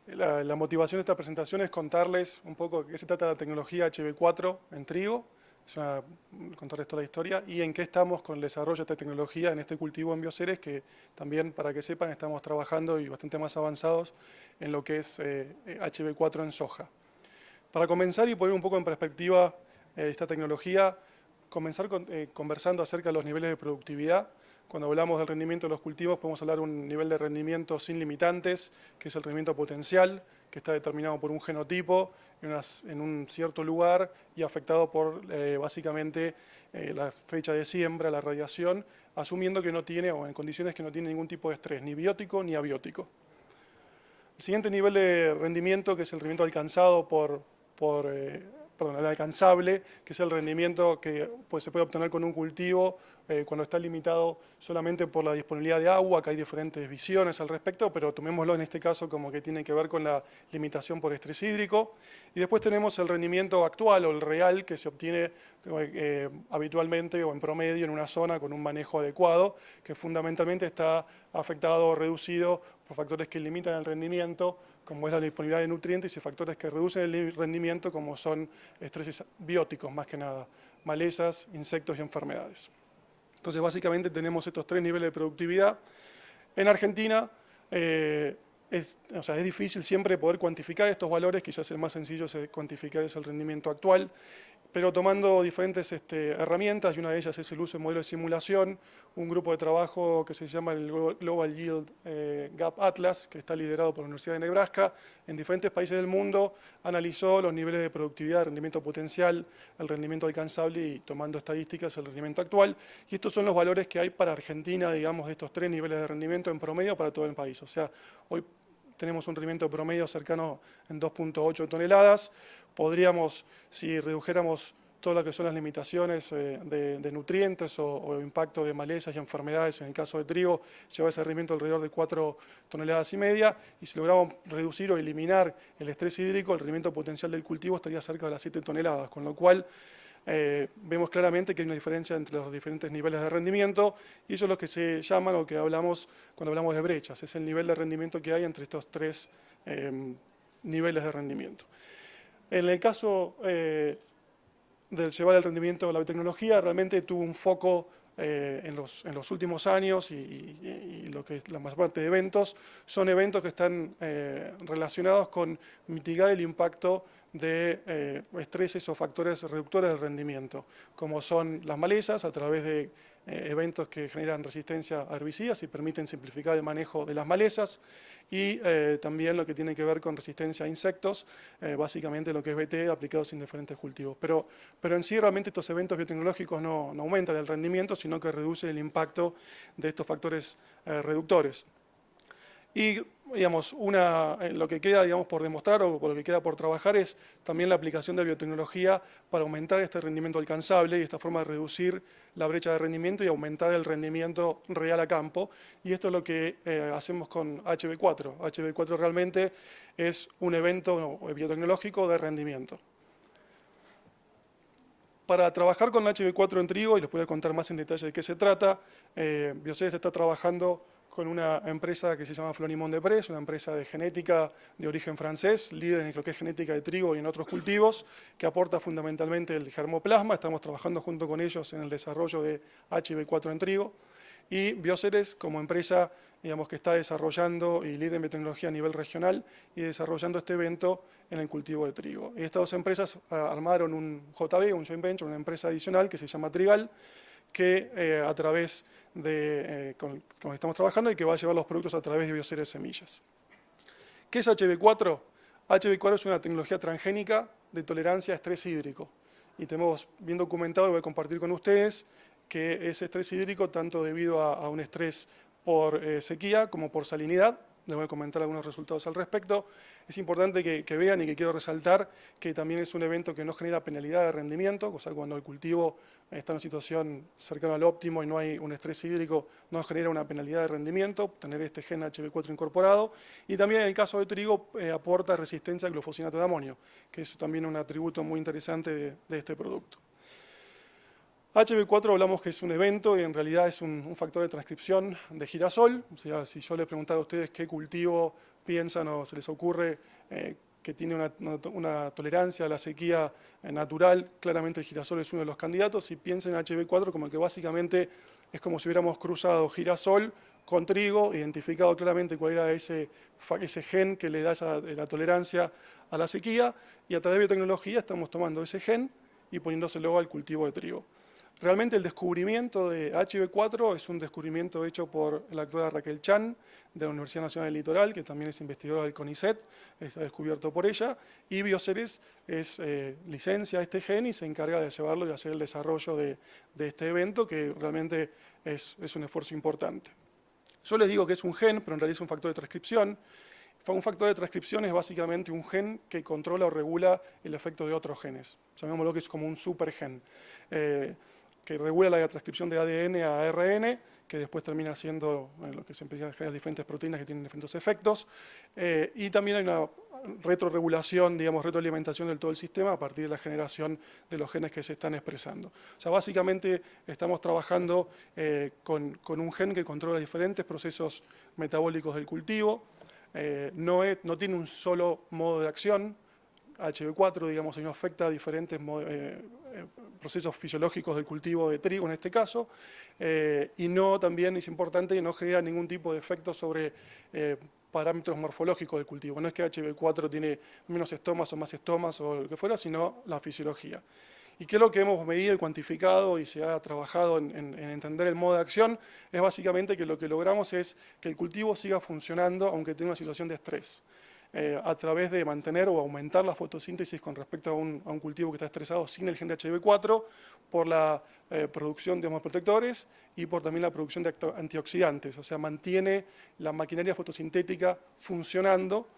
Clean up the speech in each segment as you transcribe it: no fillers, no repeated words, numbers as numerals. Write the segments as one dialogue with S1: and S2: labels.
S1: La motivación de esta presentación es contarles un poco de qué se trata la tecnología HB4 en trigo, contarles toda la historia y en qué estamos con el desarrollo de esta tecnología en este cultivo en Bioceres, que también, para que sepan, estamos trabajando y bastante más avanzados en lo que es HB4 en soja. Para comenzar y poner un poco en perspectiva esta tecnología, comenzar conversando acerca de los niveles de productividad. Cuando hablamos del rendimiento de los cultivos, podemos hablar de un nivel de rendimiento sin limitantes, que es el rendimiento potencial, que está determinado por un genotipo en un cierto lugar y afectado por básicamente la fecha de siembra, la radiación, asumiendo que no tiene, o en condiciones que no tiene ningún tipo de estrés, ni biótico ni abiótico. El siguiente nivel de rendimiento, que es el rendimiento alcanzado el alcanzable, que es el rendimiento que se puede obtener con un cultivo cuando está limitado solamente por la disponibilidad de agua, que hay diferentes visiones al respecto, pero tomémoslo en este caso como que tiene que ver con la limitación por estrés hídrico. Y después tenemos el rendimiento actual o el real que se obtiene habitualmente o en promedio en una zona con un manejo adecuado, que fundamentalmente está afectado o reducido por factores que limitan el rendimiento, como es la disponibilidad de nutrientes, y factores que reducen el rendimiento, como son estreses bióticos más que nada, malezas, insectos y enfermedades. Entonces, básicamente tenemos estos tres niveles de productividad. En Argentina es difícil siempre poder cuantificar estos valores, quizás el más sencillo de cuantificar es el rendimiento actual, pero tomando diferentes herramientas, y una de ellas es el uso de modelos de simulación, un grupo de trabajo que se llama el Global Yield Gap Atlas, que está liderado por la Universidad de Nebraska, en diferentes países del mundo, analizó los niveles de productividad, el rendimiento potencial, el rendimiento alcanzable y, tomando estadísticas, el rendimiento actual. Y estos son los valores que hay para Argentina, digamos, de estos tres niveles de rendimiento en promedio para todo el país. O sea, hoy tenemos un rendimiento promedio cercano en 2.8 toneladas. Podríamos, si redujéramos todo lo que son las limitaciones de nutrientes o impacto de malezas y enfermedades, en el caso de trigo, lleva ese rendimiento alrededor de 4 toneladas y media, y si logramos reducir o eliminar el estrés hídrico, el rendimiento potencial del cultivo estaría cerca de las 7 toneladas, con lo cual vemos claramente que hay una diferencia entre los diferentes niveles de rendimiento, y eso es lo que se llama, o que hablamos cuando hablamos de brechas, es el nivel de rendimiento que hay entre estos tres niveles de rendimiento. En el caso de llevar el rendimiento de la biotecnología, realmente tuvo un foco en los últimos años, y lo que es la mayor parte de eventos, son eventos que están relacionados con mitigar el impacto de estreses o factores reductores del rendimiento, como son las malezas, a través de eventos que generan resistencia a herbicidas y permiten simplificar el manejo de las malezas, y también lo que tiene que ver con resistencia a insectos, básicamente lo que es BT aplicados en diferentes cultivos. Pero en sí realmente estos eventos biotecnológicos no aumentan el rendimiento, sino que reducen el impacto de estos factores reductores. Y digamos, lo que queda, digamos, por demostrar o por lo que queda por trabajar es también la aplicación de biotecnología para aumentar este rendimiento alcanzable y esta forma de reducir la brecha de rendimiento y aumentar el rendimiento real a campo. Y esto es lo que hacemos con HB4. HB4 realmente es un evento biotecnológico de rendimiento. Para trabajar con HB4 en trigo, y les voy a contar más en detalle de qué se trata, Bioceres está trabajando con una empresa que se llama Florimond Desprez, una empresa de genética de origen francés, líder en lo que es genética de trigo y en otros cultivos, que aporta fundamentalmente el germoplasma. Estamos trabajando junto con ellos en el desarrollo de HB4 en trigo. Y Bioceres, como empresa, digamos, que está desarrollando y líder en biotecnología a nivel regional y desarrollando este evento en el cultivo de trigo. Y estas dos empresas armaron un JV, un joint venture, una empresa adicional que se llama Trigal, que a través de con que estamos trabajando y que va a llevar los productos a través de Bioceres Semillas. ¿Qué es HB4? HB4 es una tecnología transgénica de tolerancia a estrés hídrico. Y tenemos bien documentado, y voy a compartir con ustedes, que ese estrés hídrico, tanto debido a un estrés por sequía como por salinidad, les voy a comentar algunos resultados al respecto. Es importante que vean, y que quiero resaltar, que también es un evento que no genera penalidad de rendimiento, o sea, cuando el cultivo está en una situación cercana al óptimo y no hay un estrés hídrico, no genera una penalidad de rendimiento, tener este gen HB4 incorporado. Y también en el caso de trigo aporta resistencia al glufosinato de amonio, que es también un atributo muy interesante de este producto. HB4 hablamos que es un evento y en realidad es un factor de transcripción de girasol. O sea, si yo les preguntara a ustedes qué cultivo piensan o se les ocurre que tiene una tolerancia a la sequía natural, claramente el girasol es uno de los candidatos. Si piensan en HB4 como que básicamente es como si hubiéramos cruzado girasol con trigo, identificado claramente cuál era ese gen que le da la tolerancia a la sequía, y a través de biotecnología estamos tomando ese gen y poniéndoselo al cultivo de trigo. Realmente el descubrimiento de HB4 es un descubrimiento hecho por la doctora Raquel Chan de la Universidad Nacional del Litoral, que también es investigadora del CONICET, está descubierto por ella, y Bioceres licencia este gen y se encarga de llevarlo y hacer el desarrollo de este evento, que realmente es un esfuerzo importante. Yo les digo que es un gen, pero en realidad es un factor de transcripción. Un factor de transcripción es básicamente un gen que controla o regula el efecto de otros genes. Llamémoslo que es como un supergen, que regula la transcripción de ADN a ARN, que después termina siendo lo que se empiezan a generar diferentes proteínas que tienen diferentes efectos. Y también hay una retroregulación, digamos, retroalimentación del todo el sistema a partir de la generación de los genes que se están expresando. O sea, básicamente estamos trabajando con un gen que controla diferentes procesos metabólicos del cultivo. No tiene un solo modo de acción. HB4, digamos, no afecta a diferentes procesos fisiológicos del cultivo de trigo en este caso, y también es importante que no genera ningún tipo de efecto sobre parámetros morfológicos del cultivo. No es que HB4 tiene menos estomas o más estomas o lo que fuera, sino la fisiología. ¿Y qué es lo que hemos medido y cuantificado y se ha trabajado en entender el modo de acción? Es básicamente que lo que logramos es que el cultivo siga funcionando aunque tenga una situación de estrés, a través de mantener o aumentar la fotosíntesis con respecto a un cultivo que está estresado sin el gen de HB4, por la producción de homoprotectores y por también la producción de antioxidantes. O sea, mantiene la maquinaria fotosintética funcionando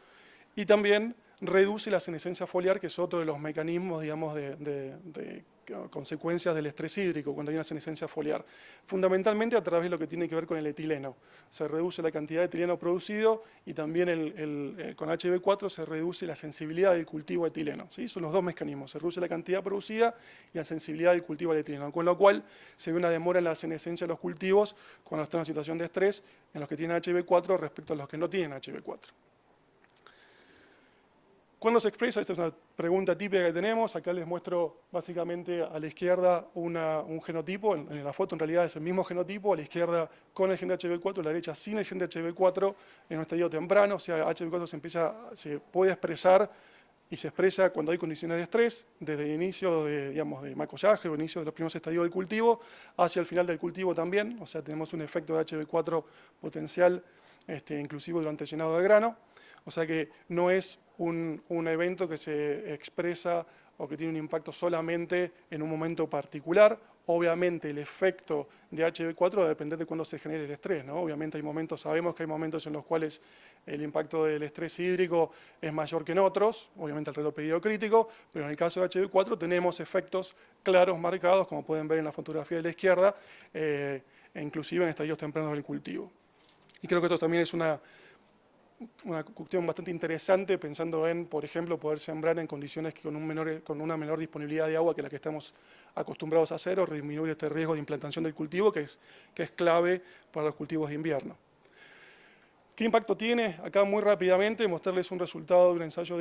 S1: y también reduce la senescencia foliar, que es otro de los mecanismos, digamos, de consecuencias del estrés hídrico, cuando hay una senescencia foliar. Fundamentalmente a través de lo que tiene que ver con el etileno. Se reduce la cantidad de etileno producido y también con HB4 se reduce la sensibilidad del cultivo a etileno. ¿Sí? Son los dos mecanismos, se reduce la cantidad producida y la sensibilidad del cultivo al etileno, con lo cual se ve una demora en la senescencia de los cultivos cuando están en una situación de estrés en los que tienen HB4 respecto a los que no tienen HB4. ¿Cuándo se expresa? Esta es una pregunta típica que tenemos. Acá les muestro básicamente a la izquierda un genotipo. En la foto en realidad es el mismo genotipo, a la izquierda con el gen de HB4, a la derecha sin el gen de HB4 en un estadio temprano. O sea, HB4 se puede expresar y se expresa cuando hay condiciones de estrés, desde el inicio de macollaje o inicio de los primeros estadios del cultivo, hacia el final del cultivo también. O sea, tenemos un efecto de HB4 potencial, inclusive durante el llenado de grano. O sea que no es un evento que se expresa o que tiene un impacto solamente en un momento particular. Obviamente el efecto de HB4 va a depender de cuándo se genere el estrés, ¿no? Obviamente sabemos que hay momentos en los cuales el impacto del estrés hídrico es mayor que en otros, obviamente alrededor del periodo crítico, pero en el caso de HB4 tenemos efectos claros, marcados, como pueden ver en la fotografía de la izquierda, e inclusive en estadios tempranos del cultivo. Y creo que esto también es una cuestión bastante interesante, pensando en, por ejemplo, poder sembrar en condiciones con una menor disponibilidad de agua que la que estamos acostumbrados a hacer, o disminuir este riesgo de implantación del cultivo, que es clave para los cultivos de invierno. ¿Qué impacto tiene? Acá muy rápidamente mostrarles un resultado de un ensayo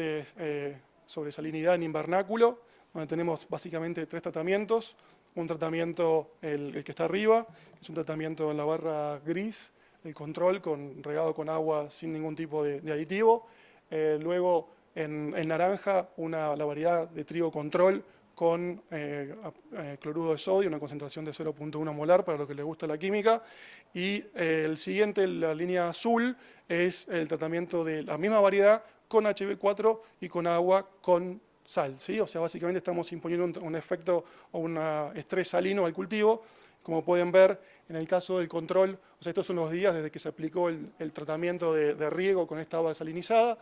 S1: sobre salinidad en invernáculo, donde tenemos básicamente 3 tratamientos. Un tratamiento, el que está arriba, que es un tratamiento en la barra gris, el control regado con agua sin ningún tipo de aditivo. Luego en naranja la variedad de trigo control con cloruro de sodio, una concentración de 0.1 molar para los que les gusta la química. Y el siguiente, la línea azul, es el tratamiento de la misma variedad con HB4 y con agua con sal, ¿sí? O sea, básicamente estamos imponiendo un efecto o un estrés salino al cultivo. Como pueden ver, en el caso del control, o sea, estos son los días desde que se aplicó el tratamiento de riego con esta agua desalinizada.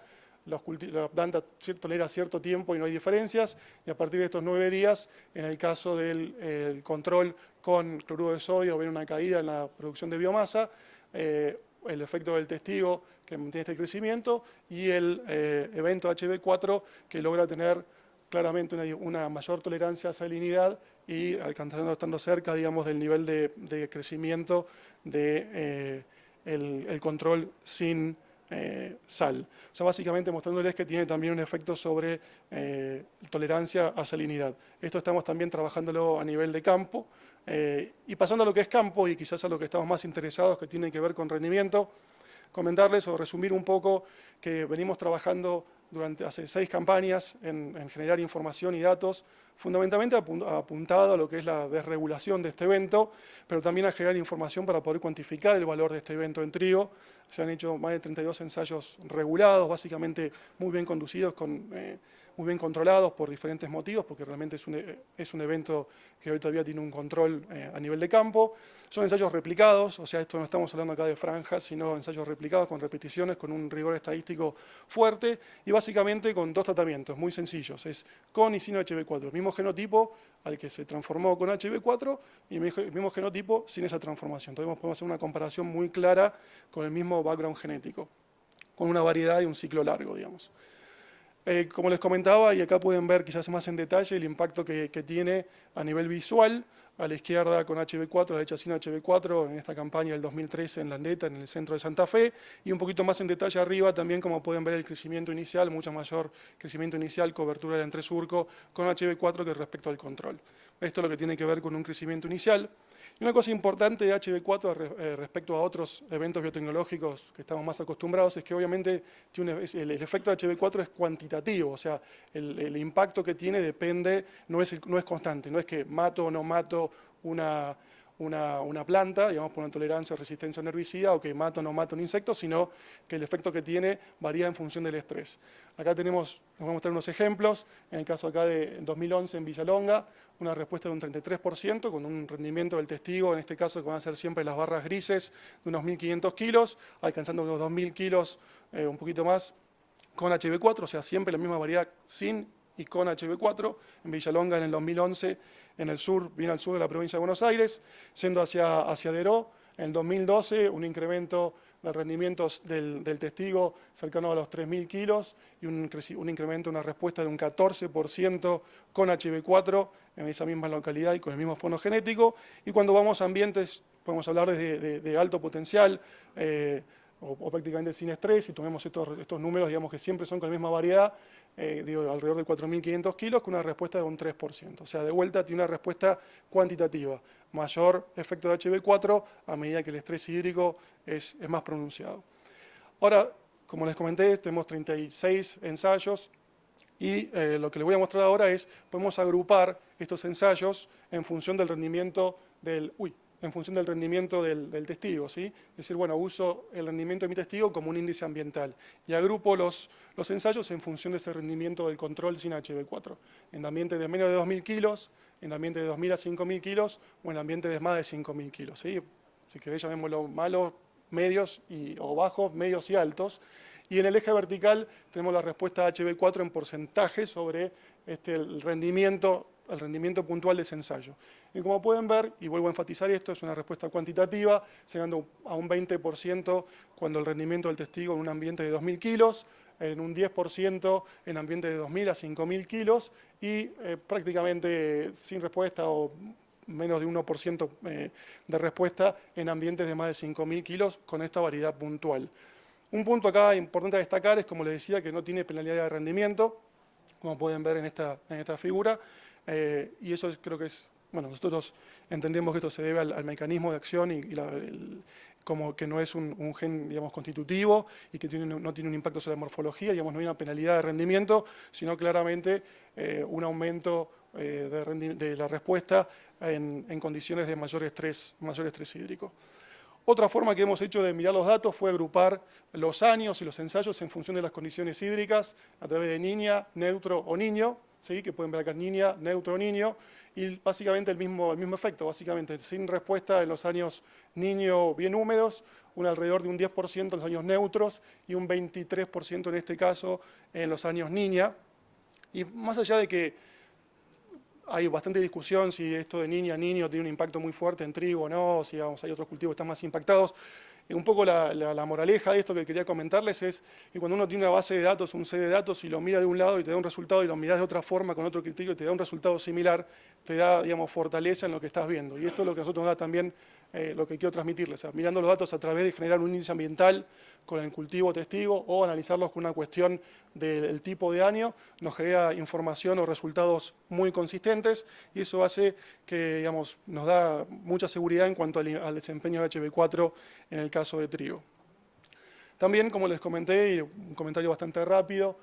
S1: La planta tolera cierto tiempo y no hay diferencias. Y a partir de estos 9 días, en el caso del control con cloruro de sodio, ven una caída en la producción de biomasa, el efecto del testigo que mantiene este crecimiento y el evento HB4 que logra tener claramente una mayor tolerancia a salinidad y estando cerca, digamos, del nivel de crecimiento de el control sin sal. O sea, básicamente mostrándoles que tiene también un efecto sobre tolerancia a salinidad. Esto estamos también trabajándolo a nivel de campo. Y pasando a lo que es campo y quizás a lo que estamos más interesados, que tiene que ver con rendimiento, comentarles o resumir un poco que venimos trabajando hace 6 campañas en generar información y datos, fundamentalmente apuntado a lo que es la desregulación de este evento, pero también a generar información para poder cuantificar el valor de este evento en trigo. Se han hecho más de 32 ensayos regulados, básicamente muy bien conducidos, muy bien controlados por diferentes motivos, porque realmente es un evento que hoy todavía tiene un control a nivel de campo. Son ensayos replicados, o sea, esto no estamos hablando acá de franjas, sino ensayos replicados con repeticiones, con un rigor estadístico fuerte y básicamente con 2 tratamientos muy sencillos. Es con y sin HB4, el mismo genotipo al que se transformó con HB4 y el mismo genotipo sin esa transformación. Entonces podemos hacer una comparación muy clara con el mismo background genético, con una variedad y un ciclo largo, digamos. Como les comentaba, y acá pueden ver quizás más en detalle el impacto que tiene a nivel visual, a la izquierda con HB4, a la derecha sin HB4, en esta campaña del 2013 en Landeta, en el centro de Santa Fe, y un poquito más en detalle arriba también, como pueden ver, el crecimiento inicial, mucho mayor crecimiento inicial, cobertura del entresurco con HB4 que respecto al control. Esto es lo que tiene que ver con un crecimiento inicial. Y una cosa importante de HB4 respecto a otros eventos biotecnológicos que estamos más acostumbrados es que obviamente el efecto de HB4 es cuantitativo, o sea, el impacto que tiene depende, no es constante, no es que mato o no mato una planta, digamos, por una tolerancia o resistencia a un herbicida, o que mato o no mato un insecto, sino que el efecto que tiene varía en función del estrés. Acá les voy a mostrar unos ejemplos. En el caso acá de 2011 en Villalonga, una respuesta de un 33%, con un rendimiento del testigo, en este caso que van a ser siempre las barras grises, de unos 1.500 kilos, alcanzando unos 2.000 kilos, un poquito más, con HB4, o sea, siempre la misma variedad sin y con HB4, en Villalonga en el 2011, en el sur, bien al sur de la provincia de Buenos Aires, yendo hacia Deró, en el 2012 un incremento de rendimientos del testigo cercano a los 3.000 kilos y un incremento, una respuesta de un 14% con HB4 en esa misma localidad y con el mismo fono genético. Y cuando vamos a ambientes, podemos hablar de alto potencial, o prácticamente sin estrés, y tomemos estos números, digamos que siempre son con la misma variedad, alrededor de 4.500 kilos, con una respuesta de un 3%. O sea, de vuelta tiene una respuesta cuantitativa, mayor efecto de HB4 a medida que el estrés hídrico es más pronunciado. Ahora, como les comenté, tenemos 36 ensayos, y lo que les voy a mostrar ahora es, podemos agrupar estos ensayos en función del rendimiento del testigo, ¿sí? Es decir, bueno, uso el rendimiento de mi testigo como un índice ambiental y agrupo los ensayos en función de ese rendimiento del control sin HB4. En ambientes de menos de 2.000 kilos, en ambientes de 2.000 a 5.000 kilos o en ambientes de más de 5.000 kilos, ¿sí? Si queréis llamémoslo malos, medios o bajos, medios y altos. Y en el eje vertical tenemos la respuesta HB4 en porcentaje sobre el rendimiento puntual de ese ensayo. Y como pueden ver, y vuelvo a enfatizar esto, es una respuesta cuantitativa, llegando a un 20% cuando el rendimiento del testigo en un ambiente de 2.000 kilos, en un 10% en ambiente de 2.000 a 5.000 kilos y prácticamente sin respuesta o menos de 1% de respuesta en ambientes de más de 5.000 kilos con esta variedad puntual. Un punto acá importante a destacar es, como les decía, que no tiene penalidad de rendimiento, como pueden ver en esta figura, y eso creo que es, bueno, nosotros entendemos que esto se debe al mecanismo de acción y como que no es un gen, digamos, constitutivo y que no tiene un impacto sobre la morfología, digamos, no hay una penalidad de rendimiento, sino claramente un aumento de la respuesta en condiciones de mayor estrés hídrico. Otra forma que hemos hecho de mirar los datos fue agrupar los años y los ensayos en función de las condiciones hídricas a través de niña, neutro o niño, ¿sí? Que pueden ver acá niña, neutro o niño, y básicamente el mismo efecto, básicamente sin respuesta en los años niño bien húmedos, alrededor de un 10% en los años neutros y un 23% en este caso en los años niña. Y más allá de que hay bastante discusión si esto de niña, niño tiene un impacto muy fuerte en trigo o no, si hay otros cultivos que están más impactados. Un poco la moraleja de esto que quería comentarles es que cuando uno tiene una base de datos, un set de datos, y lo mira de un lado y te da un resultado, y lo miras de otra forma, con otro criterio, y te da un resultado similar, te da, digamos, fortaleza en lo que estás viendo. Y esto es lo que a nosotros nos da también lo que quiero transmitirles. O sea, mirando los datos a través de generar un índice ambiental con el cultivo testigo o analizarlos con una cuestión del tipo de año, nos genera información o resultados muy consistentes, y eso hace que, digamos, nos da mucha seguridad en cuanto al desempeño de HB4 en el caso de trigo. También, como les comenté, y un comentario bastante rápido,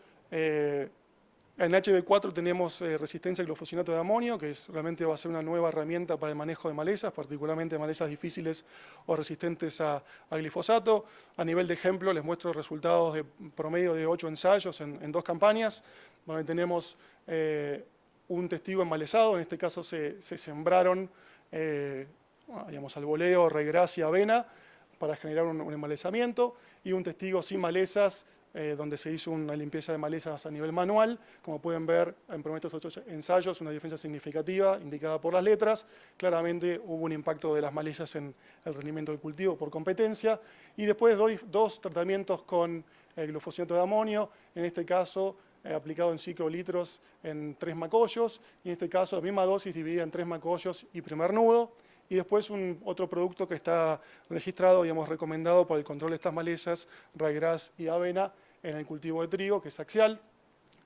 S1: en HB4 tenemos resistencia al glufosinato de amonio, que realmente va a ser una nueva herramienta para el manejo de malezas, particularmente malezas difíciles o resistentes a glifosato. A nivel de ejemplo, les muestro resultados de promedio de 8 ensayos en 2 campañas, donde tenemos un testigo enmalezado. En este caso se sembraron digamos, alboleo, regras y avena para generar un enmalezamiento, y un testigo sin malezas, donde se hizo una limpieza de malezas a nivel manual. Como pueden ver, en promedio de estos 8 ensayos, una diferencia significativa indicada por las letras. Claramente hubo un impacto de las malezas en el rendimiento del cultivo por competencia. Y después dos tratamientos con glufosinato de amonio, en este caso aplicado en 5 litros en 3 macollos, y en este caso la misma dosis dividida en 3 macollos y primer nudo. Y después otro producto que está registrado, digamos, recomendado para el control de estas malezas, ryegrass y avena, en el cultivo de trigo, que es Axial.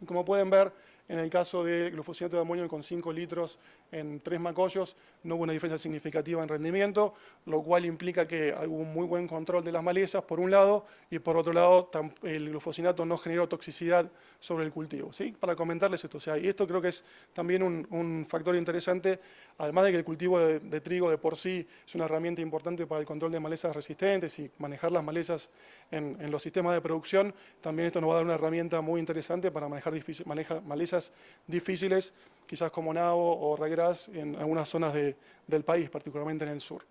S1: Y como pueden ver, en el caso de glufosinato de amonio con 5 litros en 3 macollos, no hubo una diferencia significativa en rendimiento, lo cual implica que hubo un muy buen control de las malezas, por un lado, y por otro lado, el glufosinato no generó toxicidad sobre el cultivo, ¿sí? Para comentarles esto, o sea, y esto creo que es también un factor interesante, además de que el cultivo de trigo de por sí es una herramienta importante para el control de malezas resistentes y manejar las malezas en los sistemas de producción, también esto nos va a dar una herramienta muy interesante para manejar malezas difíciles, quizás como nabo o ryegrass en algunas zonas del país, particularmente en el sur.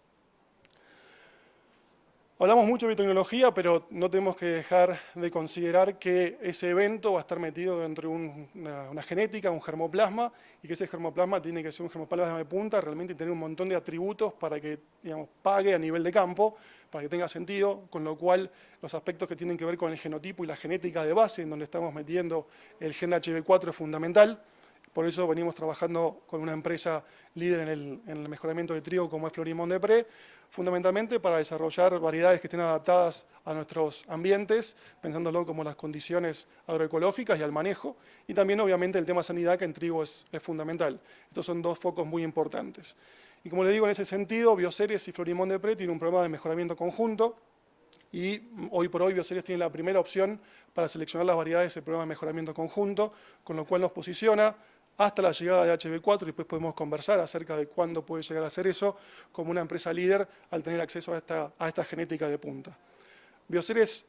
S1: Hablamos mucho de biotecnología, pero no tenemos que dejar de considerar que ese evento va a estar metido dentro de una genética, un germoplasma, y que ese germoplasma tiene que ser un germoplasma de punta, realmente tener un montón de atributos para que, digamos, pague a nivel de campo, para que tenga sentido, con lo cual los aspectos que tienen que ver con el genotipo y la genética de base, en donde estamos metiendo el gen HB4, es fundamental. Por eso venimos trabajando con una empresa líder en el mejoramiento de trigo como es Florimond Desprez, fundamentalmente para desarrollar variedades que estén adaptadas a nuestros ambientes, pensándolo como las condiciones agroecológicas y al manejo, y también obviamente el tema sanidad, que en trigo es fundamental. Estos son 2 focos muy importantes. Y como les digo, en ese sentido, Bioceres y Florimond Desprez tienen un programa de mejoramiento conjunto, y hoy por hoy Bioceres tiene la primera opción para seleccionar las variedades del programa de mejoramiento conjunto, con lo cual nos posiciona hasta la llegada de HB4, y después podemos conversar acerca de cuándo puede llegar a hacer eso, como una empresa líder al tener acceso a esta genética de punta. Bioceres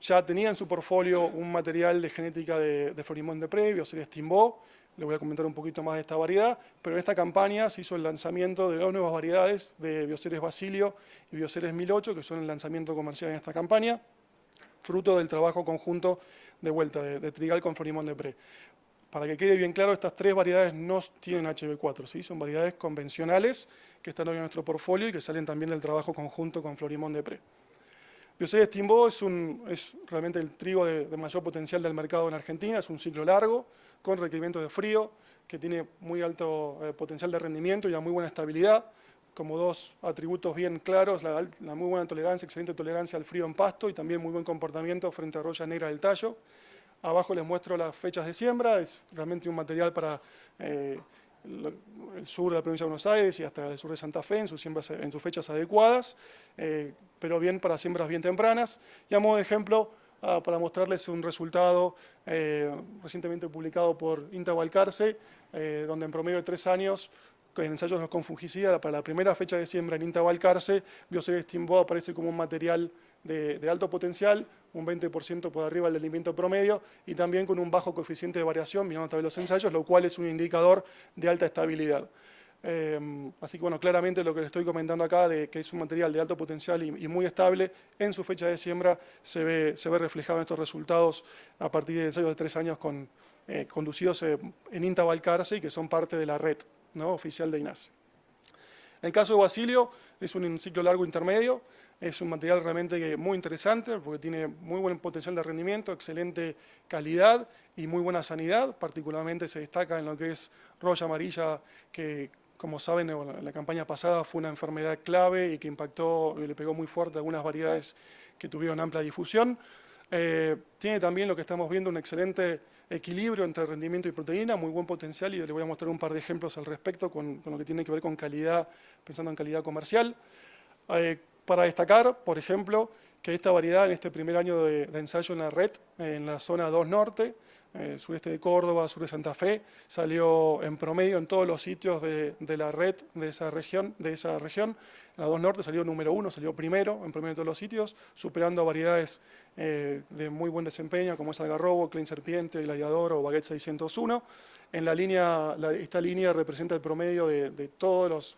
S1: ya tenía en su portfolio un material de genética de Florimond Desprez, Bioceres Timbo. Le voy a comentar un poquito más de esta variedad, pero en esta campaña se hizo el lanzamiento de 2 nuevas variedades de Bioceres Basilio y Bioceres 1008, que son el lanzamiento comercial en esta campaña, fruto del trabajo conjunto de vuelta de Trigal con Florimond Desprez. Para que quede bien claro, estas 3 variedades no tienen HB4, ¿sí? Son variedades convencionales que están hoy en nuestro portfolio y que salen también del trabajo conjunto con Florimond Desprez. Bioceres Timbo es realmente el trigo de mayor potencial del mercado en Argentina, es un ciclo largo, con requerimientos de frío, que tiene muy alto potencial de rendimiento y una muy buena estabilidad, como 2 atributos bien claros: la muy buena tolerancia, excelente tolerancia al frío en pasto, y también muy buen comportamiento frente a roya negra del tallo. Abajo les muestro las fechas de siembra, es realmente un material para el sur de la provincia de Buenos Aires y hasta el sur de Santa Fe en sus fechas adecuadas, pero bien para siembras bien tempranas. Y a modo de ejemplo, para mostrarles un resultado recientemente publicado por INTA Balcarce, donde en promedio de 3 años, en ensayos con fungicida, para la primera fecha de siembra en INTA Balcarce, Bioceres Timbo aparece como un material de alto potencial, un 20% por arriba del rendimiento promedio, y también con un bajo coeficiente de variación, mirando a través de los ensayos, lo cual es un indicador de alta estabilidad. Así que, bueno, claramente lo que les estoy comentando acá, de que es un material de alto potencial y muy estable, en su fecha de siembra se ve reflejado en estos resultados a partir de ensayos de 3 años conducidos en INTA Balcarce, y que son parte de la red, ¿no?, oficial de INASE. En el caso de Basilio, es un ciclo largo intermedio, Es un material realmente muy interesante porque tiene muy buen potencial de rendimiento, excelente calidad y muy buena sanidad. Particularmente se destaca en lo que es roya amarilla, que como saben en la campaña pasada fue una enfermedad clave y que impactó y le pegó muy fuerte a algunas variedades que tuvieron amplia difusión. Tiene también lo que estamos viendo un excelente equilibrio entre rendimiento y proteína, muy buen potencial, y le voy a mostrar un par de ejemplos al respecto con lo que tiene que ver con calidad, pensando en calidad comercial. Para destacar, por ejemplo, que esta variedad en este primer año de ensayo en la red, en la zona 2 norte, sureste de Córdoba, sur de Santa Fe, salió en promedio en todos los sitios de la red de esa región. En la 2 norte salió número 1, salió primero en promedio en todos los sitios, superando variedades de muy buen desempeño como es Algarrobo, Klein Serpiente, Gladiador o Baguette 601. Esta línea representa el promedio de todos los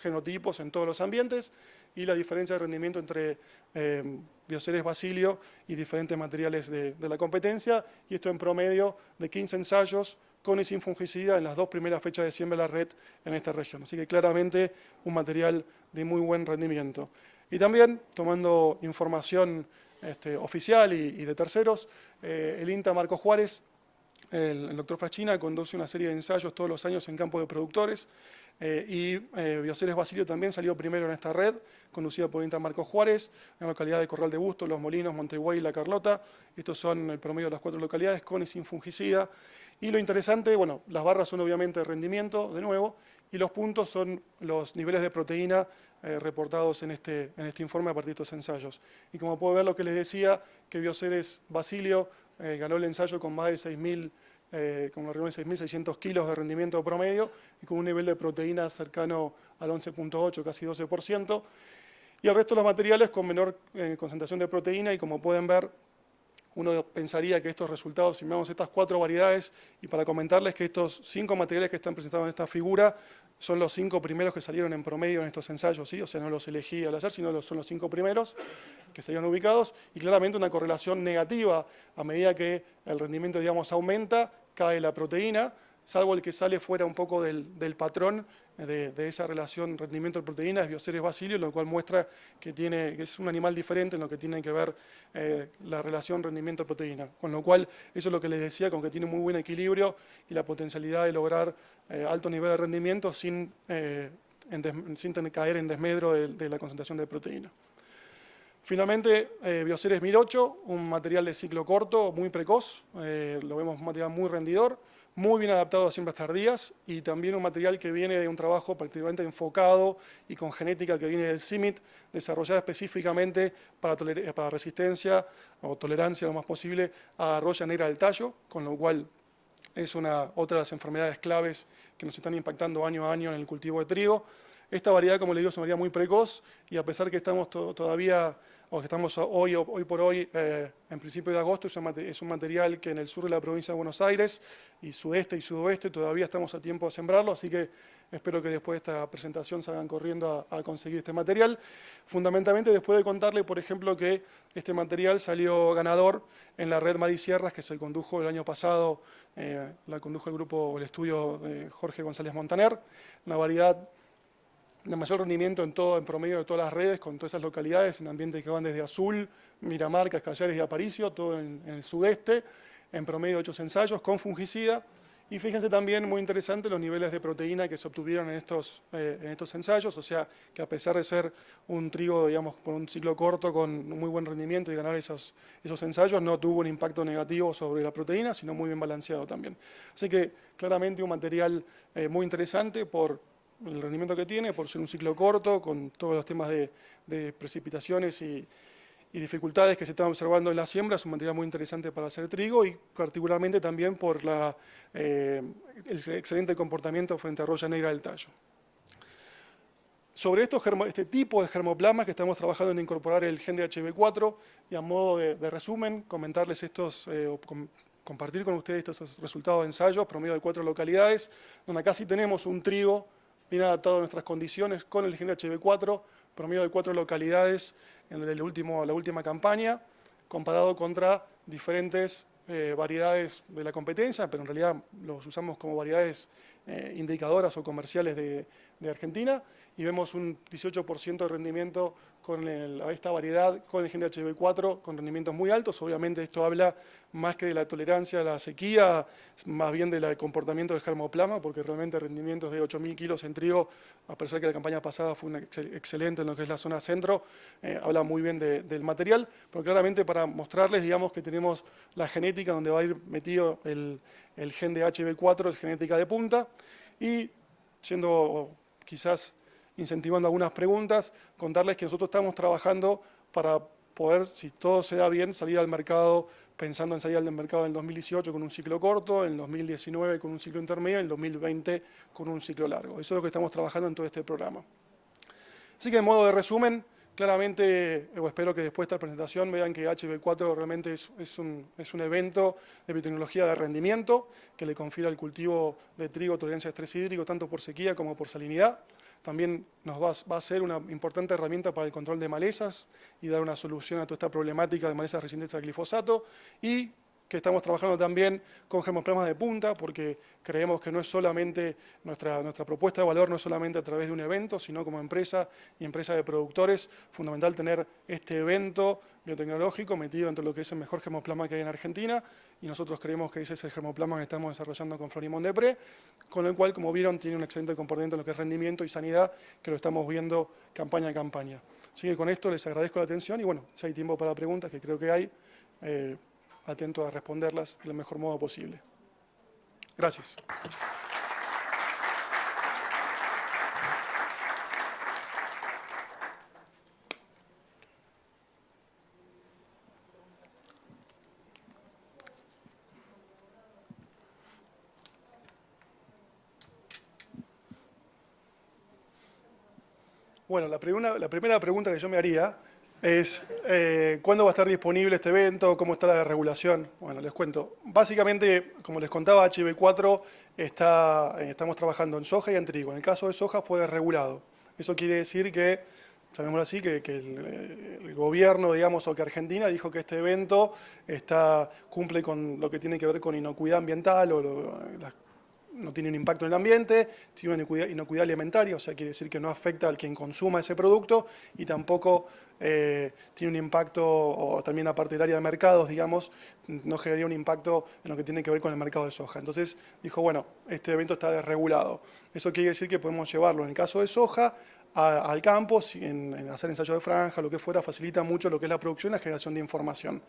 S1: genotipos en todos los ambientes y la diferencia de rendimiento entre Bioceres Basilio y diferentes materiales de la competencia, y esto en promedio de 15 ensayos con y sin fungicida en las 2 primeras fechas de siembra de la red en esta región. Así que claramente un material de muy buen rendimiento. Y también, tomando información oficial y de terceros, el INTA Marco Juárez, el doctor Frachina, conduce una serie de ensayos todos los años en campo de productores, y Bioceres Basilio también salió primero en esta red, conducida por INTA Marcos Juárez, en la localidad de Corral de Bustos, Los Molinos, Montevideo y La Carlota. Estos son el promedio de las 4 localidades, con y sin fungicida. Y lo interesante, bueno, las barras son obviamente de rendimiento, de nuevo, y los puntos son los niveles de proteína reportados en este informe a partir de estos ensayos. Y como puedo ver, lo que les decía, que Bioceres Basilio ganó el ensayo con más de 6.000 con alrededor de 6.600 kilos de rendimiento promedio y con un nivel de proteína cercano al 11.8, casi 12%, y el resto de los materiales con menor concentración de proteína, y como pueden ver, uno pensaría que estos resultados, si vemos estas 4 variedades, y para comentarles que estos 5 materiales que están presentados en esta figura son los 5 primeros que salieron en promedio en estos ensayos, ¿sí? O sea, no los elegí al azar, sino son los 5 primeros que salieron ubicados, y claramente una correlación negativa a medida que el rendimiento, digamos, aumenta, cae la proteína, salvo el que sale fuera un poco del patrón de esa relación rendimiento-proteína, es Bioceres Basilio, lo cual muestra que es un animal diferente en lo que tiene que ver la relación rendimiento-proteína. Con lo cual, eso es lo que les decía, con que tiene muy buen equilibrio y la potencialidad de lograr alto nivel de rendimiento sin caer en desmedro de la concentración de proteína. Finalmente, Bioceres 1008, un material de ciclo corto, muy precoz, lo vemos un material muy rendidor, muy bien adaptado a siembras tardías, y también un material que viene de un trabajo particularmente enfocado y con genética que viene del CIMIT, desarrollada específicamente para resistencia o tolerancia lo más posible a roya negra del tallo, con lo cual es otra de las enfermedades claves que nos están impactando año a año en el cultivo de trigo. Esta variedad, como les digo, es una variedad muy precoz, y a pesar que estamos todavía, o que estamos hoy por hoy, en principio de agosto, es un material que en el sur de la provincia de Buenos Aires, y sudeste y sudoeste, todavía estamos a tiempo de sembrarlo, así que espero que después de esta presentación salgan corriendo a conseguir este material. Fundamentalmente, después de contarle, por ejemplo, que este material salió ganador en la red Madisierras, que se condujo el año pasado, la condujo el grupo, el estudio de Jorge González Montaner, una variedad de mayor rendimiento en promedio de todas las redes, con todas esas localidades, en ambientes que van desde Azul, Miramar, Cascallares y Aparicio, todo en el sudeste, en promedio 8 ensayos, con fungicida. Y fíjense también, muy interesante, los niveles de proteína que se obtuvieron en estos ensayos, o sea, que a pesar de ser un trigo, digamos, por un ciclo corto, con muy buen rendimiento y ganar esos ensayos, no tuvo un impacto negativo sobre la proteína, sino muy bien balanceado también. Así que, claramente, un material muy interesante por el rendimiento que tiene, por ser un ciclo corto, con todos los temas de precipitaciones y dificultades que se están observando en la siembra. Es un material muy interesante para hacer trigo, y particularmente también por el excelente comportamiento frente a roya negra del tallo. Sobre este tipo de germoplasmas que estamos trabajando en incorporar el gen de HB4, y a modo de resumen, comentarles compartir con ustedes estos resultados de ensayos, promedio de 4 localidades, donde acá sí tenemos un trigo bien adaptado a nuestras condiciones con el gen de HB4, promedio de 4 localidades en la última campaña, comparado contra diferentes variedades de la competencia, pero en realidad los usamos como variedades indicadoras o comerciales de Argentina, y vemos un 18% de rendimiento con esta variedad, con el gen de HB4, con rendimientos muy altos. Obviamente esto habla más que de la tolerancia a la sequía, más bien del comportamiento del germoplasma, porque realmente rendimientos de 8.000 kilos en trigo, a pesar que la campaña pasada fue excelente en lo que es la zona centro, habla muy bien del material, pero claramente para mostrarles, digamos, que tenemos la genética donde va a ir metido el gen de HB4, es genética de punta, y siendo quizás incentivando algunas preguntas, contarles que nosotros estamos trabajando para poder, si todo se da bien, salir al mercado, pensando en salir al mercado en el 2018 con un ciclo corto, en el 2019 con un ciclo intermedio, en el 2020 con un ciclo largo. Eso es lo que estamos trabajando en todo este programa. Así que en modo de resumen, claramente, espero que después de esta presentación vean que HB4 realmente es un evento de biotecnología de rendimiento que le confiere al cultivo de trigo tolerancia a estrés hídrico tanto por sequía como por salinidad. También nos va a ser una importante herramienta para el control de malezas y dar una solución a toda esta problemática de malezas resistentes al glifosato, y que estamos trabajando también con germoplasmas de punta, porque creemos que no es solamente nuestra propuesta de valor, no es solamente a través de un evento, sino como empresa y empresa de productores, fundamental tener este evento biotecnológico metido entre lo que es el mejor germoplasma que hay en Argentina, y nosotros creemos que ese es el germoplasma que estamos desarrollando con Florimond Desprez, con el cual, como vieron, tiene un excelente componente en lo que es rendimiento y sanidad, que lo estamos viendo campaña a campaña. Así que con esto les agradezco la atención y bueno, si hay tiempo para preguntas, que creo que hay, atento a responderlas del mejor modo posible. Gracias. Bueno, la primera pregunta que yo me haría es ¿cuándo va a estar disponible este evento? ¿Cómo está la regulación? Bueno, les cuento. Básicamente, como les contaba, HB4 estamos trabajando en soja y en trigo. En el caso de soja fue desregulado. Eso quiere decir que, llamémoslo así, que el gobierno, digamos, o que Argentina dijo que este evento cumple con lo que tiene que ver con inocuidad ambiental o no tiene un impacto en el ambiente, tiene una inocuidad alimentaria, o sea, quiere decir que no afecta al quien consuma ese producto, y tampoco tiene un impacto, o también aparte del área de mercados, digamos, no generaría un impacto en lo que tiene que ver con el mercado de soja. Entonces dijo, bueno, este evento está desregulado. Eso quiere decir que podemos llevarlo, en el caso de soja, al campo, en hacer ensayo de franja, lo que fuera, facilita mucho lo que es la producción y la generación de información.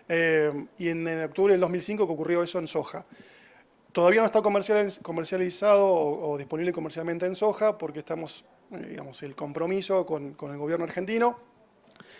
S1: Y en octubre del 2005 que ocurrió eso en soja. Todavía no está comercializado o disponible comercialmente en soja, porque estamos, digamos, el compromiso con el gobierno argentino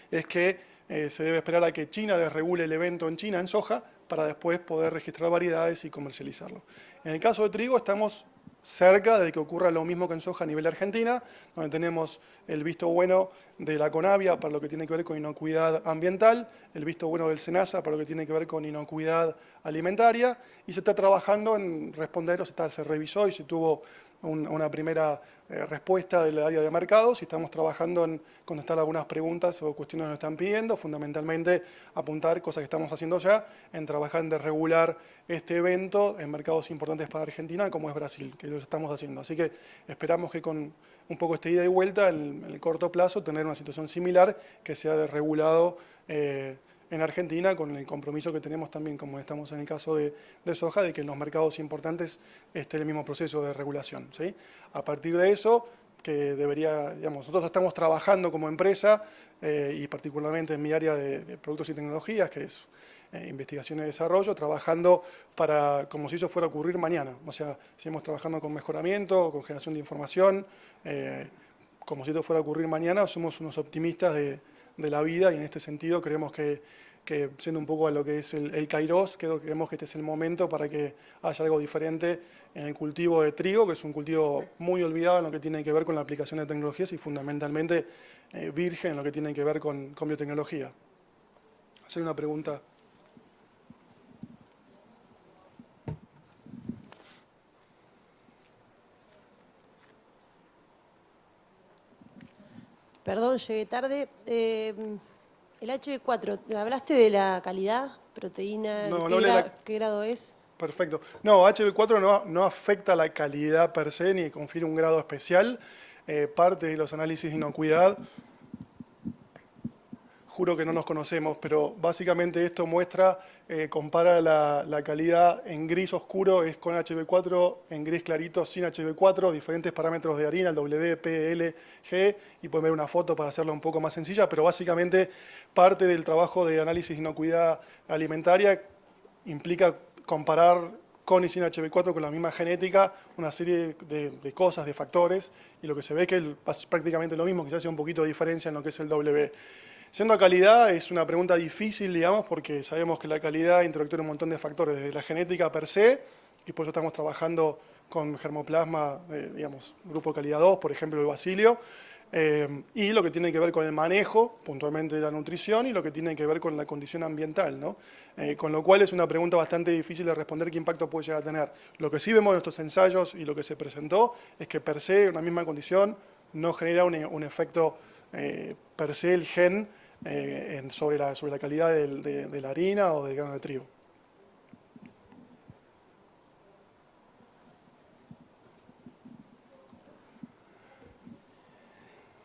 S1: es que se debe esperar a que China desregule el evento en China en soja para después poder registrar variedades y comercializarlo. En el caso de trigo estamos cerca de que ocurra lo mismo que en soja a nivel de Argentina, donde tenemos el visto bueno de la Conavia para lo que tiene que ver con inocuidad ambiental, el visto bueno del SENASA para lo que tiene que ver con inocuidad alimentaria, y se está trabajando en responder, se revisó y se tuvo una primera respuesta del área de mercados, y estamos trabajando en contestar algunas preguntas o cuestiones que nos están pidiendo, fundamentalmente apuntar cosas que estamos haciendo ya, en trabajar en desregular este evento en mercados importantes para Argentina, como es Brasil, que lo estamos haciendo. Así que esperamos que con un poco esta ida y vuelta, en el corto plazo, tener una situación similar que sea desregulado en Argentina, con el compromiso que tenemos también, como estamos en el caso de soja, de que en los mercados importantes esté el mismo proceso de regulación, ¿sí? A partir de eso, que debería, digamos, nosotros estamos trabajando como empresa, y particularmente en mi área de productos y tecnologías, que es investigación y desarrollo, trabajando para, como si eso fuera a ocurrir mañana. O sea, seguimos trabajando con mejoramiento, con generación de información, como si esto fuera a ocurrir mañana. Somos unos optimistas de la vida, y en este sentido creemos que siendo un poco a lo que es el Kairos, creemos que este es el momento para que haya algo diferente en el cultivo de trigo, que es un cultivo muy olvidado en lo que tiene que ver con la aplicación de tecnologías, y fundamentalmente virgen en lo que tiene que ver con biotecnología. ¿Hay una pregunta?
S2: Perdón, llegué tarde. El HB4, ¿hablaste de la calidad, proteína?
S1: No,
S2: ¿Qué grado es?
S1: Perfecto. No, HB4 no afecta la calidad per se ni confiere un grado especial. Parte de los análisis de inocuidad, juro que no nos conocemos, pero básicamente esto muestra, compara la calidad en gris oscuro es con HB4, en gris clarito sin HB4, diferentes parámetros de harina, el W, P, L, G, y pueden ver una foto para hacerlo un poco más sencilla, pero básicamente parte del trabajo de análisis de inocuidad alimentaria implica comparar con y sin HB4 con la misma genética, una serie de cosas, de factores, y lo que se ve que es prácticamente lo mismo, quizás haya un poquito de diferencia en lo que es el W. Siendo a calidad, es una pregunta difícil, digamos, porque sabemos que la calidad interactúa en un montón de factores, desde la genética per se, y por eso estamos trabajando con germoplasma, digamos, grupo calidad 2, por ejemplo, el bacilio, y lo que tiene que ver con el manejo, puntualmente de la nutrición, y lo que tiene que ver con la condición ambiental, ¿no? Con lo cual es una pregunta bastante difícil de responder qué impacto puede llegar a tener. Lo que sí vemos en nuestros ensayos y lo que se presentó es que per se una misma condición no genera un efecto per se el gen sobre la calidad de la harina o del grano de trigo.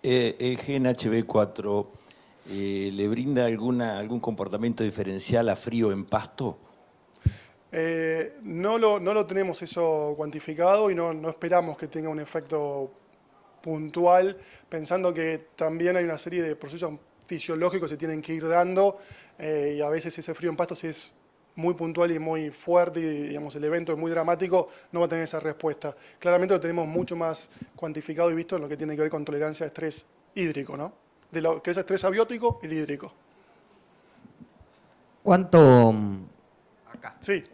S2: ¿El gen HB4 le brinda algún comportamiento diferencial a frío en pasto?
S1: No lo tenemos eso cuantificado y no esperamos que tenga un efecto puntual, pensando que también hay una serie de procesos fisiológicos que se tienen que ir dando y a veces ese frío en pasto, si es muy puntual y muy fuerte y digamos, el evento es muy dramático, no va a tener esa respuesta. Claramente lo tenemos mucho más cuantificado y visto en lo que tiene que ver con tolerancia a estrés hídrico, ¿no? De lo que es estrés abiótico y el hídrico.
S3: ¿Cuánto,
S1: Sí.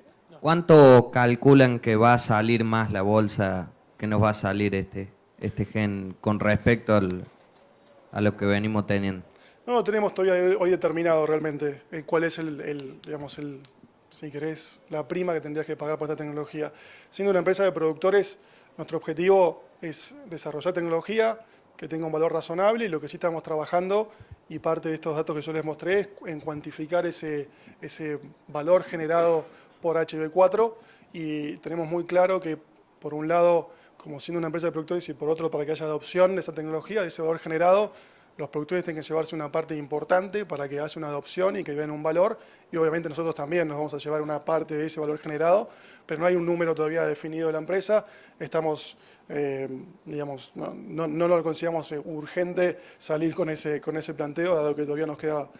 S3: ¿Cuánto calculan que va a salir más la bolsa, que nos va a salir este gen con respecto a lo que venimos teniendo?
S1: No lo tenemos todavía hoy determinado realmente cuál es digamos, si querés, la prima que tendrías que pagar por esta tecnología. Siendo una empresa de productores, nuestro objetivo es desarrollar tecnología que tenga un valor razonable y lo que sí estamos trabajando, y parte de estos datos que yo les mostré, es en cuantificar ese valor generado por HB4, y tenemos muy claro que, por un lado, como siendo una empresa de productores, y por otro, para que haya adopción de esa tecnología, de ese valor generado, los productores tienen que llevarse una parte importante para que haya una adopción y que vean un valor, y obviamente nosotros también nos vamos a llevar una parte de ese valor generado, pero no hay un número todavía definido de la empresa. Estamos, digamos, no lo consideramos urgente salir con ese planteo, dado que todavía nos queda,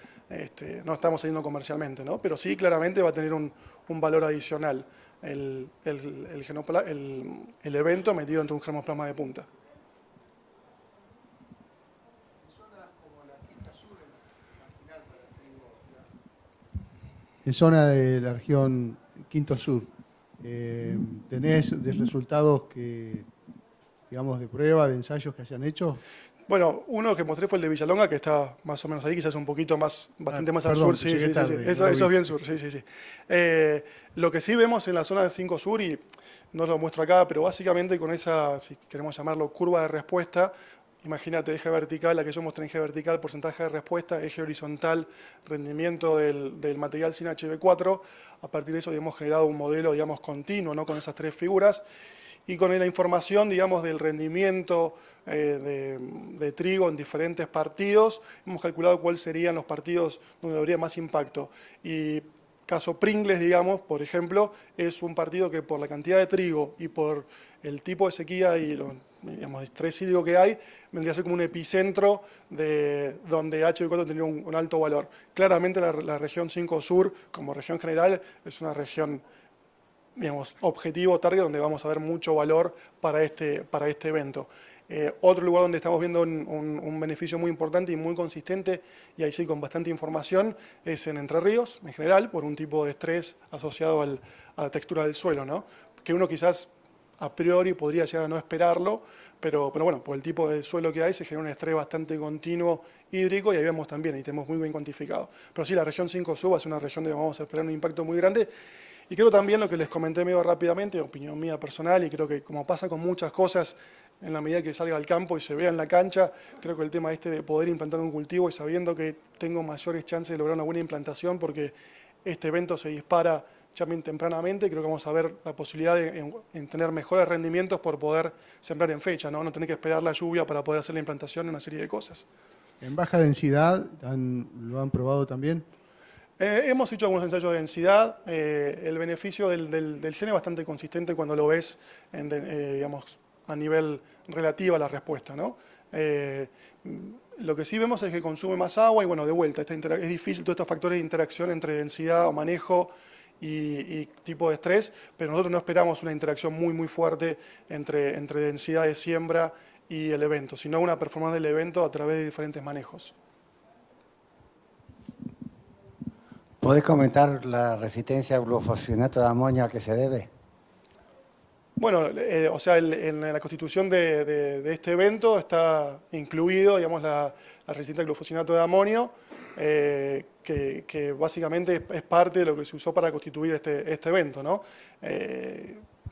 S1: no estamos saliendo comercialmente, ¿no? Pero sí, claramente va a tener un valor adicional el evento metido entre un germoplasma de punta.
S4: En zona de la región Quinto Sur, ¿tenés de resultados que, digamos, de prueba, de ensayos que hayan hecho?
S1: Bueno, uno que mostré fue el de Villalonga, que está más o menos ahí, quizás un poquito más, bastante más al sur. Sí, sí, sí, eso es bien sur, sí, sí, sí. Lo que sí vemos en la zona de 5 Sur, y no lo muestro acá, pero básicamente con esa, si queremos llamarlo, curva de respuesta, imagínate, eje vertical, la que yo mostré en eje vertical, porcentaje de respuesta, eje horizontal, rendimiento del material sin HB4. A partir de eso hemos generado un modelo, digamos, continuo, ¿no? Con esas tres figuras. Y con la información, digamos, del rendimiento de trigo en diferentes partidos, hemos calculado cuáles serían los partidos donde habría más impacto. Y caso Pringles, digamos, por ejemplo, es un partido que por la cantidad de trigo y por el tipo de sequía y los, digamos, estrés hídrico que hay, vendría a ser como un epicentro de donde HB4 tendría un alto valor. Claramente la región 5 Sur, como región general, es una región, digamos, objetivo, target, donde vamos a ver mucho valor para este evento. Otro lugar donde estamos viendo un beneficio muy importante y muy consistente, y ahí sí con bastante información, es en Entre Ríos, en general, por un tipo de estrés asociado a la textura del suelo, ¿no? Que uno quizás a priori podría llegar a no esperarlo, pero bueno, por el tipo de suelo que hay se genera un estrés bastante continuo hídrico, y ahí vemos también, y tenemos muy bien cuantificado. Pero sí, la región 5 Sur es una región donde vamos a esperar un impacto muy grande. Y creo también lo que les comenté medio rápidamente, opinión mía personal, y creo que como pasa con muchas cosas, en la medida que salga al campo y se vea en la cancha, creo que el tema de poder implantar un cultivo y sabiendo que tengo mayores chances de lograr una buena implantación, porque este evento se dispara ya bien tempranamente, creo que vamos a ver la posibilidad de en tener mejores rendimientos por poder sembrar en fecha, ¿no? No tener que esperar la lluvia para poder hacer la implantación en una serie de cosas.
S4: En baja densidad, ¿lo han probado también?
S1: Hemos hecho algunos ensayos de densidad. El beneficio del gen es bastante consistente cuando lo ves digamos, a nivel relativo a la respuesta, ¿no? Lo que sí vemos es que consume más agua y, bueno, de vuelta, es difícil todos estos factores de interacción entre densidad o manejo y tipo de estrés, pero nosotros no esperamos una interacción muy fuerte entre densidad de siembra y el evento, sino una performance del evento a través de diferentes manejos.
S5: ¿Podés comentar la resistencia al glufosinato de amonio a qué se debe?
S1: Bueno, o sea, en la constitución de este evento está incluido, digamos, la resistencia al glufosinato de amonio, que básicamente es parte de lo que se usó para constituir este evento, ¿no?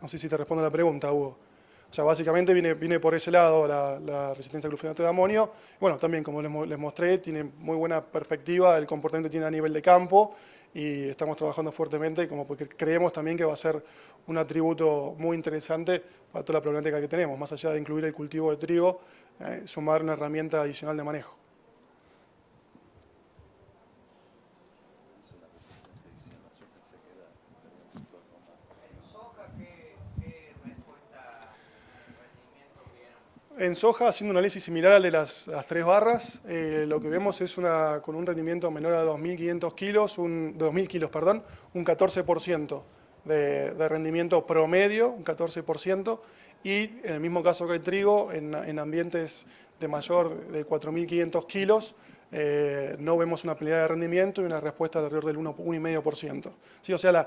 S1: No sé si te respondo la pregunta, Hugo. O sea, básicamente viene por ese lado la resistencia al glufosinato de amonio. Bueno, también, como les mostré, tiene muy buena perspectiva el comportamiento que tiene a nivel de campo y estamos trabajando fuertemente porque creemos también que va a ser un atributo muy interesante para toda la problemática que tenemos, más allá de incluir el cultivo de trigo, sumar una herramienta adicional de manejo. En soja, haciendo un análisis similar al de las 3 barras, lo que vemos es con un rendimiento menor a 2.500 kilos, 2.000 kilos, perdón, un 14% de rendimiento promedio, un 14%, y en el mismo caso que el trigo, en ambientes de mayor de 4.500 kilos, no vemos una penalidad de rendimiento y una respuesta alrededor del 1,5%. ¿Sí? O sea,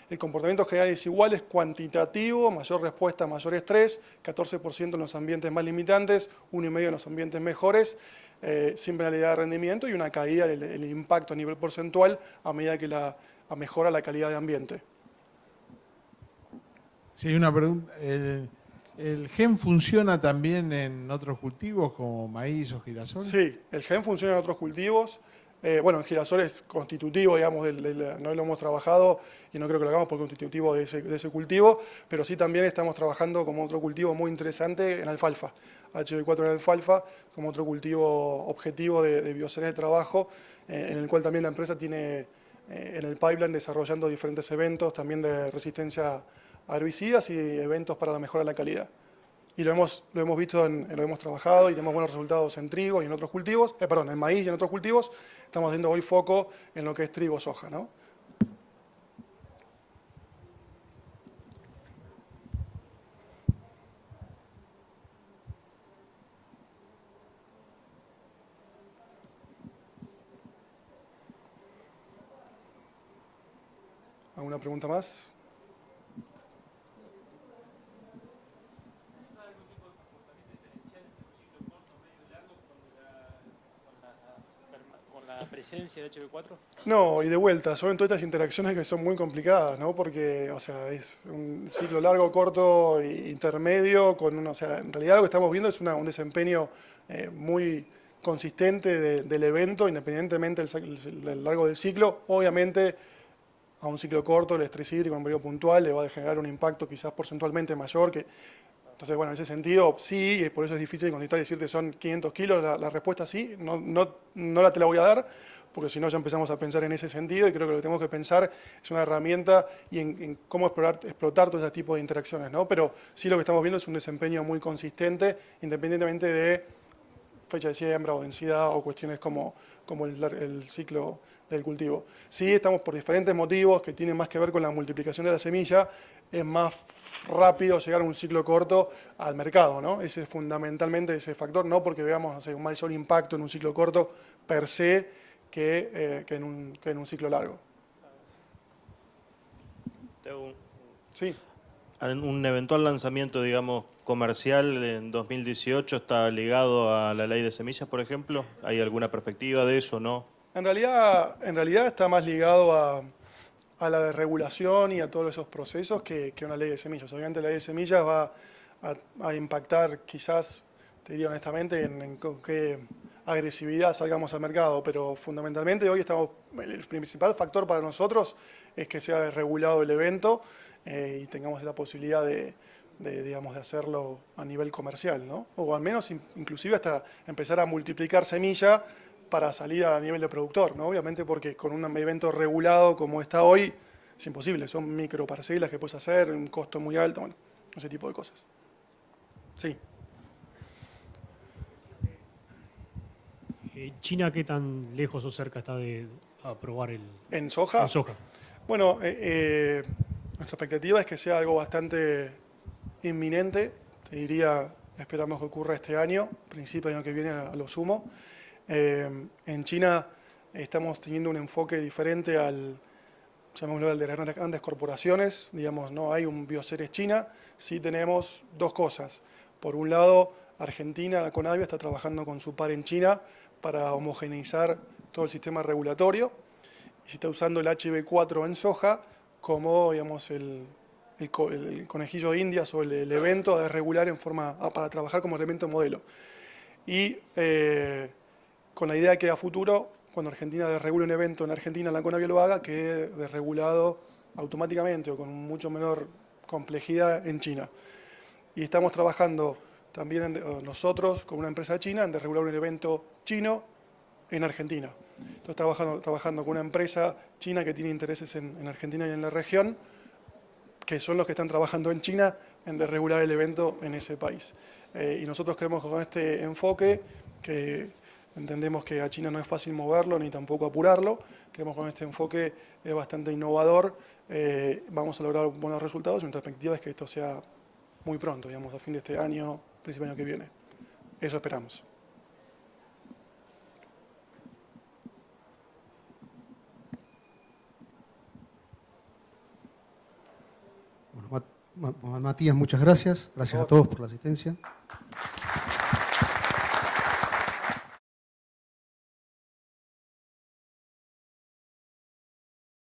S1: el comportamiento general es igual, es cuantitativo, mayor respuesta, mayor estrés, 14% en los ambientes más limitantes, 1,5% en los ambientes mejores, sin penalidad de rendimiento y una caída del impacto a nivel porcentual a medida que mejora la calidad de ambiente.
S6: Sí, una pregunta. ¿El gen funciona también en otros cultivos como maíz o girasol?
S1: Sí, el gen funciona en otros cultivos. Bueno, en girasol es constitutivo, digamos, no lo hemos trabajado y no creo que lo hagamos porque es constitutivo de ese cultivo, pero sí también estamos trabajando como otro cultivo muy interesante en alfalfa, HB4 en alfalfa, como otro cultivo objetivo de bioceres de trabajo, en el cual también la empresa tiene en el pipeline desarrollando diferentes eventos también de resistencia a herbicidas y eventos para la mejora de la calidad. Y lo hemos visto, lo hemos trabajado y tenemos buenos resultados en trigo y en otros cultivos, en maíz y en otros cultivos. Estamos haciendo hoy foco en lo que es trigo, soja, ¿no? ¿Alguna pregunta más?
S7: ¿La presencia de HB4?
S1: No, y de vuelta, son todas estas interacciones que son muy complicadas, ¿no? Porque, o sea, es un ciclo largo, corto e intermedio, o sea, en realidad lo que estamos viendo es un desempeño muy consistente del evento, independientemente del largo del ciclo. Obviamente, a un ciclo corto, el estrés hídrico en un periodo puntual le va a generar un impacto quizás porcentualmente mayor que... Entonces, bueno, en ese sentido, sí, y por eso es difícil contestar y decirte son 500 kilos, la respuesta sí, no te la voy a dar, porque si no ya empezamos a pensar en ese sentido y creo que lo que tenemos que pensar es una herramienta y en cómo explotar todo ese tipo de interacciones, ¿no? Pero sí lo que estamos viendo es un desempeño muy consistente, independientemente de fecha de siembra o densidad o cuestiones como el ciclo del cultivo. Sí, estamos por diferentes motivos que tienen más que ver con la multiplicación de la semilla, es más rápido llegar a un ciclo corto al mercado, ¿no? Ese es fundamentalmente ese factor, no porque veamos, no sé, un mayor impacto en un ciclo corto per se que en un ciclo largo. Sí.
S8: Un eventual lanzamiento, digamos, comercial en 2018 está ligado a la ley de semillas, por ejemplo. ¿Hay alguna perspectiva de eso o no?
S1: En realidad está más ligado a la desregulación y a todos esos procesos que una ley de semillas. Obviamente la ley de semillas va a impactar quizás, te diría honestamente, en con qué agresividad salgamos al mercado, pero fundamentalmente hoy el principal factor para nosotros es que sea regulado el evento y tengamos esa posibilidad digamos, de hacerlo a nivel comercial, ¿no? O al menos inclusive hasta empezar a multiplicar semilla para salir a nivel de productor, ¿no? Obviamente porque con un evento regulado como está hoy es imposible, son microparcelas que puedes hacer, un costo muy alto, bueno, ese tipo de cosas. Sí.
S7: ¿China qué tan lejos o cerca está de aprobar el...
S1: ¿En soja?
S7: En soja.
S1: Bueno, nuestra expectativa es que sea algo bastante inminente, te diría, esperamos que ocurra este año, principio del año que viene a lo sumo. En China estamos teniendo un enfoque diferente llamémoslo, al de las grandes corporaciones, digamos, no hay un Bioceres China, sí tenemos dos cosas. Por un lado, Argentina, la Conavio, está trabajando con su par en China para homogeneizar todo el sistema regulatorio y se está usando el HB4 en soja como, digamos, el conejillo de Indias o el evento a regular para trabajar como elemento modelo. Y con la idea de que a futuro, cuando Argentina desregule un evento en Argentina, la Conavio lo haga, quede desregulado automáticamente o con mucho menor complejidad en China. Y estamos trabajando también nosotros, como una empresa china, en desregular un evento chino en Argentina. Entonces, trabajando con una empresa china que tiene intereses en Argentina y en la región, que son los que están trabajando en China en desregular el evento en ese país. Y nosotros creemos que con este enfoque, que entendemos que a China no es fácil moverlo ni tampoco apurarlo, creemos que con este enfoque es bastante innovador, vamos a lograr buenos resultados y nuestra expectativa es que esto sea muy pronto, digamos, a fin de este año, principio del año que viene. Eso esperamos.
S4: Bueno, Matías, muchas gracias. Gracias a todos por la asistencia.